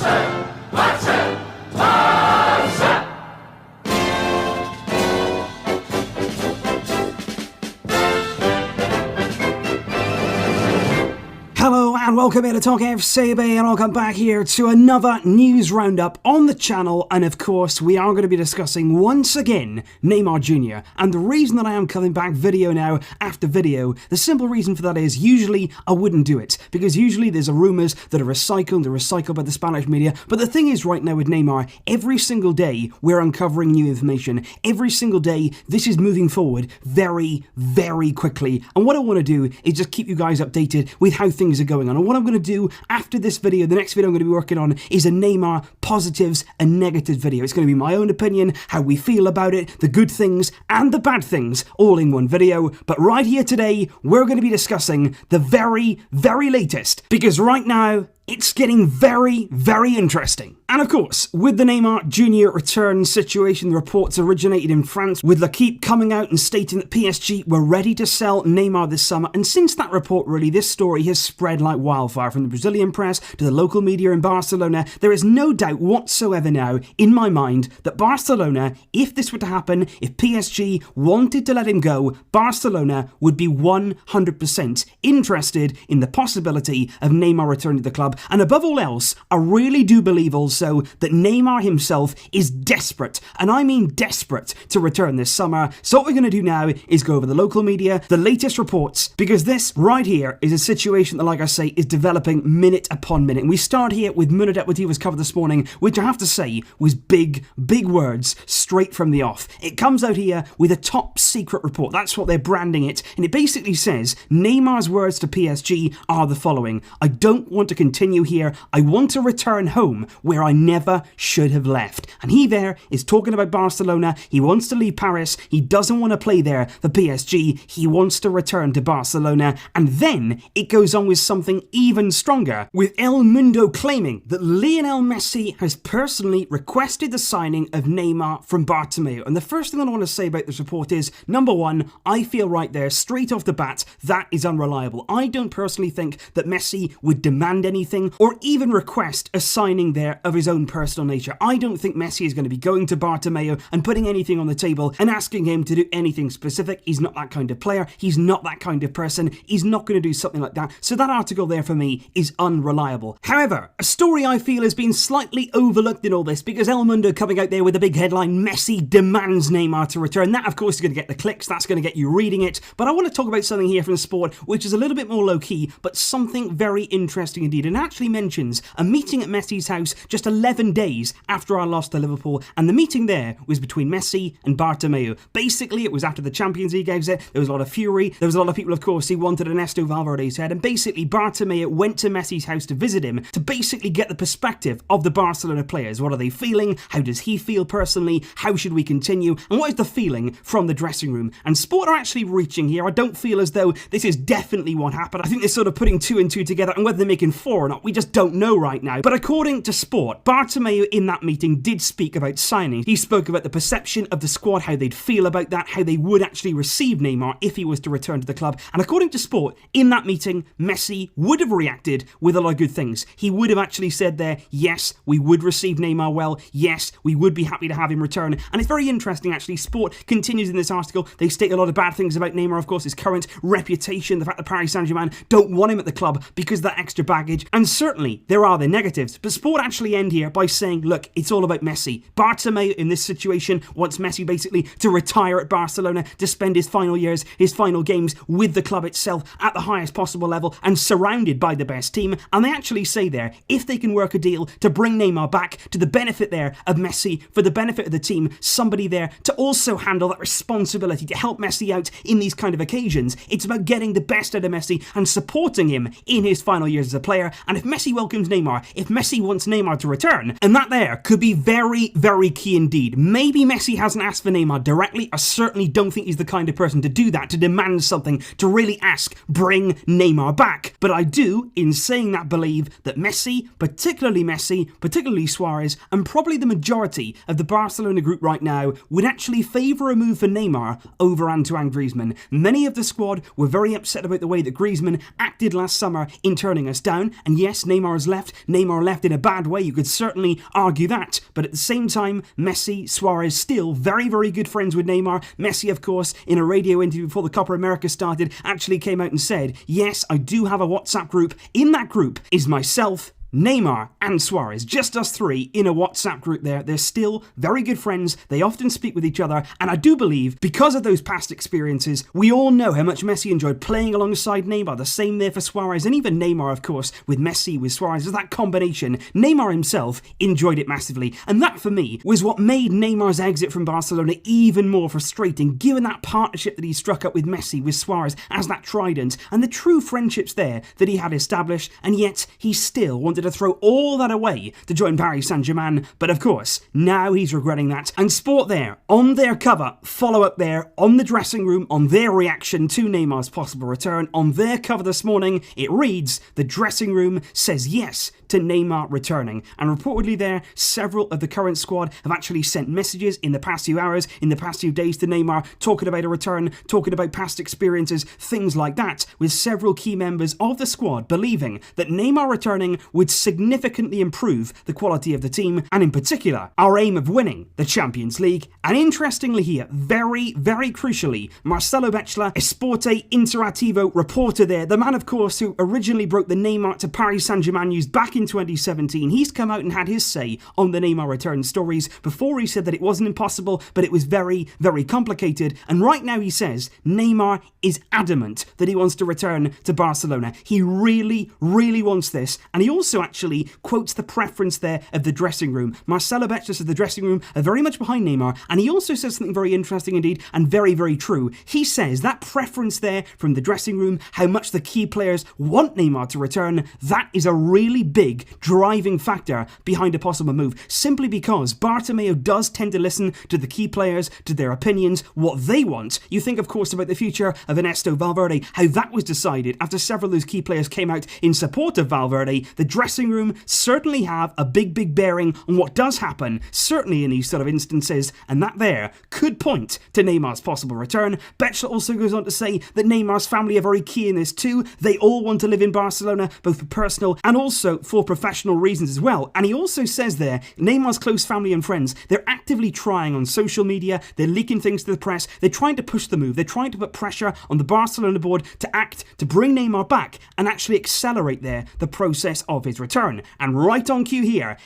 Hello and welcome here to Talk FC, and welcome back here to another news roundup on the channel. And of course, we are going to be discussing once again Neymar Jr. And the reason that I am coming back video now after video, the simple reason for that is usually I wouldn't do it, because usually there's rumours that are recycled by the Spanish media. But the thing is, right now with Neymar, every single day we're uncovering new information. Every single day this is moving forward very, very quickly. And what I want to do is just keep you guys updated with how things are going on. And what I'm going to do after this video, the next video I'm going to be working on is a Neymar positives and negatives video. It's going to be my own opinion, how we feel about it, the good things and the bad things, all in one video. But right here today, we're going to be discussing the very, very latest, because right now, it's getting very, very interesting. And of course, with the Neymar Jr. return situation, the reports originated in France, with L'Équipe coming out and stating that PSG were ready to sell Neymar this summer. And since that report, really, this story has spread like wildfire from the Brazilian press to the local media in Barcelona. There is no doubt whatsoever now, in my mind, that Barcelona, if this were to happen, if PSG wanted to let him go, Barcelona would be 100% interested in the possibility of Neymar returning to the club. And above all else, I really do believe also that Neymar himself is desperate, and I mean desperate, to return this summer. So what we're going to do now is go over the local media, the latest reports, because this right here is a situation that, like I say, is developing minute upon minute. And we start here with Mundo was covered this morning, which I have to say was big, big words straight from the off. It comes out here with a top secret report. That's what they're branding it. And it basically says Neymar's words to PSG are the following: I don't want to continue here. I want to return home where I never should have left. And he there is talking about Barcelona. He wants to leave Paris. He doesn't want to play there for PSG. He wants to return to Barcelona. And then it goes on with something even stronger, with El Mundo claiming that Lionel Messi has personally requested the signing of Neymar from Bartomeu. And the first thing that I want to say about this report is, number one, I feel right there, straight off the bat, that is unreliable. I don't personally think that Messi would demand anything or even request a signing there of his own personal nature. I don't think Messi is going to be going to Bartomeu and putting anything on the table and asking him to do anything specific. He's not that kind of player. He's not that kind of person. He's not going to do something like that. So that article there for me is unreliable. However, a story I feel has been slightly overlooked in all this, because El Mundo coming out there with a big headline, Messi demands Neymar to return. That, of course, is going to get the clicks. That's going to get you reading it. But I want to talk about something here from sport, which is a little bit more low-key, but something very interesting indeed. And actually mentions a meeting at Messi's house just 11 days after our loss to Liverpool, and the meeting there was between Messi and Bartomeu. Basically, it was after the Champions League exit. There was a lot of fury. There was a lot of people, of course, who wanted Ernesto Valverde's head, and basically Bartomeu went to Messi's house to visit him to basically get the perspective of the Barcelona players. What are they feeling? How does he feel personally? How should we continue? And what is the feeling from the dressing room? And sport are actually reaching here. I don't feel as though this is definitely what happened. I think they're sort of putting two and two together, and whether they're making four or not, we just don't know right now. But according to Sport, Bartomeu in that meeting did speak about signing. He spoke about the perception of the squad, how they'd feel about that, how they would actually receive Neymar if he was to return to the club. And according to Sport, in that meeting, Messi would have reacted with a lot of good things. He would have actually said there, yes, we would receive Neymar well. Yes, we would be happy to have him return. And it's very interesting, actually. Sport continues in this article. They state a lot of bad things about Neymar, of course, his current reputation, the fact that Paris Saint-Germain don't want him at the club because of that extra baggage. And certainly, there are the negatives. But Sport actually end here by saying, look, it's all about Messi. Bartomeu in this situation wants Messi basically to retire at Barcelona, to spend his final years, his final games with the club itself at the highest possible level and surrounded by the best team. And they actually say there, if they can work a deal to bring Neymar back to the benefit there of Messi, for the benefit of the team, somebody there to also handle that responsibility to help Messi out in these kind of occasions. It's about getting the best out of Messi and supporting him in his final years as a player. And if Messi welcomes Neymar, if Messi wants Neymar to return, and that there could be very, very key indeed. Maybe Messi hasn't asked for Neymar directly. I certainly don't think he's the kind of person to do that, to demand something, to really ask, bring Neymar back. But I do, in saying that, believe that Messi, particularly particularly Suarez, and probably the majority of the Barcelona group right now would actually favour a move for Neymar over Antoine Griezmann. Many of the squad were very upset about the way that Griezmann acted last summer in turning us down, and yes, Neymar has left. Neymar left in a bad way, you could certainly argue that, but at the same time, Messi, Suarez still very, very good friends with Neymar. Messi, of course, in a radio interview before the Copa America started, actually came out and said, yes, I do have a WhatsApp group. In that group is myself, Neymar and Suarez, just us three in a WhatsApp group there. They're still very good friends. They often speak with each other. And I do believe, because of those past experiences, we all know how much Messi enjoyed playing alongside Neymar. The same there for Suarez, and even Neymar, of course, with Messi, with Suarez. As that combination, Neymar himself enjoyed it massively. And that, for me, was what made Neymar's exit from Barcelona even more frustrating, given that partnership that he struck up with Messi, with Suarez, as that trident, and the true friendships there that he had established. And yet, he still wanted to throw all that away to join Paris Saint-Germain, but of course, now he's regretting that. And Sport there, on their cover, follow up there, on the dressing room, on their reaction to Neymar's possible return, on their cover this morning, it reads, the dressing room says yes to Neymar returning. And reportedly there, several of the current squad have actually sent messages in the past few hours, in the past few days to Neymar, talking about a return, talking about past experiences, things like that, with several key members of the squad believing that Neymar returning would significantly improve the quality of the team, and in particular, our aim of winning the Champions League. And interestingly here, very, very crucially, Marcelo Bechler, Esporte Interativo reporter there, the man, of course, who originally broke the Neymar to Paris Saint-Germain news back in 2017, he's come out and had his say on the Neymar return stories. Before he said that it wasn't impossible, but it was very, very complicated. And right now he says Neymar is adamant that he wants to return to Barcelona. He really, really wants this. And he also actually quotes the preference there of the dressing room. Marcelo Bechler says the dressing room are very much behind Neymar, and he also says something very interesting indeed and very, very true. He says that preference there from the dressing room, how much the key players want Neymar to return, that is a really big driving factor behind a possible move, simply because Bartomeu does tend to listen to the key players, to their opinions, what they want. You think, of course, about the future of Ernesto Valverde, how that was decided after several of those key players came out in support of Valverde. The dressing room certainly have a big, big bearing on what does happen, certainly in these sort of instances, and that there could point to Neymar's possible return. Bechler also goes on to say that Neymar's family are very key in this too. They all want to live in Barcelona, both for personal and also for professional reasons as well. And he also says there, Neymar's close family and friends, they're actively trying on social media, they're leaking things to the press, they're trying to push the move, they're trying to put pressure on the Barcelona board to act, to bring Neymar back and actually accelerate there the process of his return. And right on cue here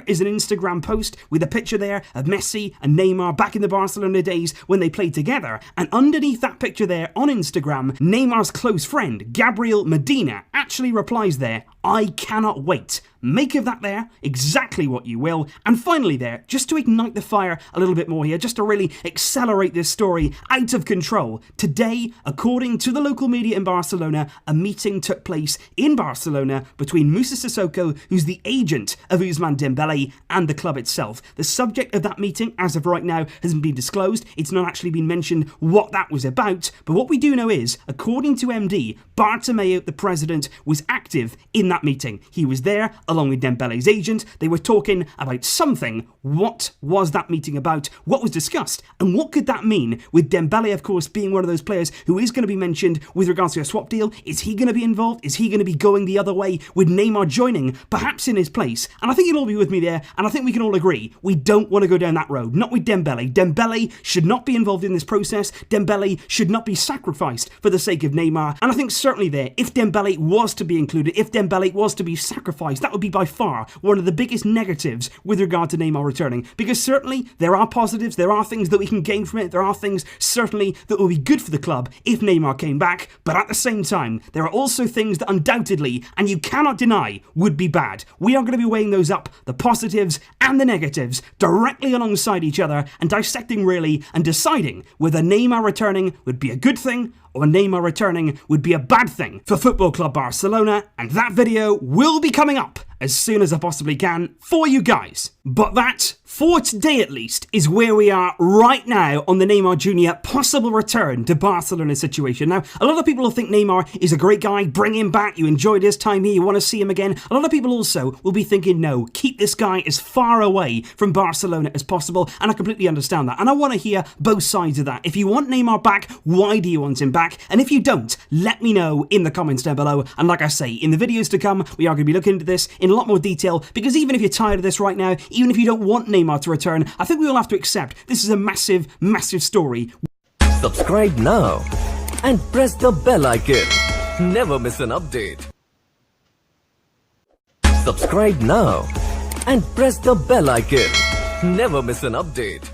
is an Instagram post with a picture there of Messi and Neymar back in the Barcelona days when they played together. And underneath that picture there on Instagram, Neymar's close friend, Gabriel Medina, actually replies there, I cannot wait. Make of that there exactly what you will. And finally there, just to ignite the fire a little bit more here, just to really accelerate this story out of control, today, according to the local media in Barcelona, a meeting took place in Barcelona between Moussa Sissoko, who's the agent of Ousmane Dembele, and the club itself. The subject of that meeting, as of right now, hasn't been disclosed. It's not actually been mentioned what that was about, but what we do know is, according to MD, Bartomeu, the president, was active in that meeting. He was there along with Dembele's agent. They were talking about something. What was that meeting about? What was discussed? And what could that mean with Dembele, of course, being one of those players who is going to be mentioned with regards to a swap deal? Is he going to be involved? Is he going to be going the other way with Neymar joining, perhaps in his place? And I think you'll all be with me there, and I think we can all agree we don't want to go down that road. Not with Dembele. Dembele should not be involved in this process. Dembele should not be sacrificed for the sake of Neymar. And I think certainly there, if Dembele was to be included, if Dembele was to be sacrificed, that would be by far one of the biggest negatives with regard to Neymar returning, because certainly there are positives, there are things that we can gain from it, there are things certainly that will be good for the club if Neymar came back, but at the same time there are also things that undoubtedly, and you cannot deny, would be bad. We are going to be weighing those up, the positives and the negatives, directly alongside each other and dissecting really and deciding whether Neymar returning would be a good thing or Neymar returning would be a bad thing for Football Club Barcelona, and that video will be coming up as soon as I possibly can for you guys. But that, for today at least, is where we are right now on the Neymar Jr. possible return to Barcelona situation. Now, a lot of people will think Neymar is a great guy, bring him back, you enjoyed his time here, you want to see him again. A lot of people also will be thinking, no, keep this guy as far away from Barcelona as possible, and I completely understand that. And I want to hear both sides of that. If you want Neymar back, why do you want him back? And if you don't, let me know in the comments down below. And like I say, in the videos to come, we are going to be looking into this in a lot more detail, because even if you're tired of this right now, even if you don't want Neymar to return, I think we all have to accept this is a massive, massive story. Subscribe now and press the bell icon. Never miss an update. Subscribe now and press the bell icon. Never miss an update.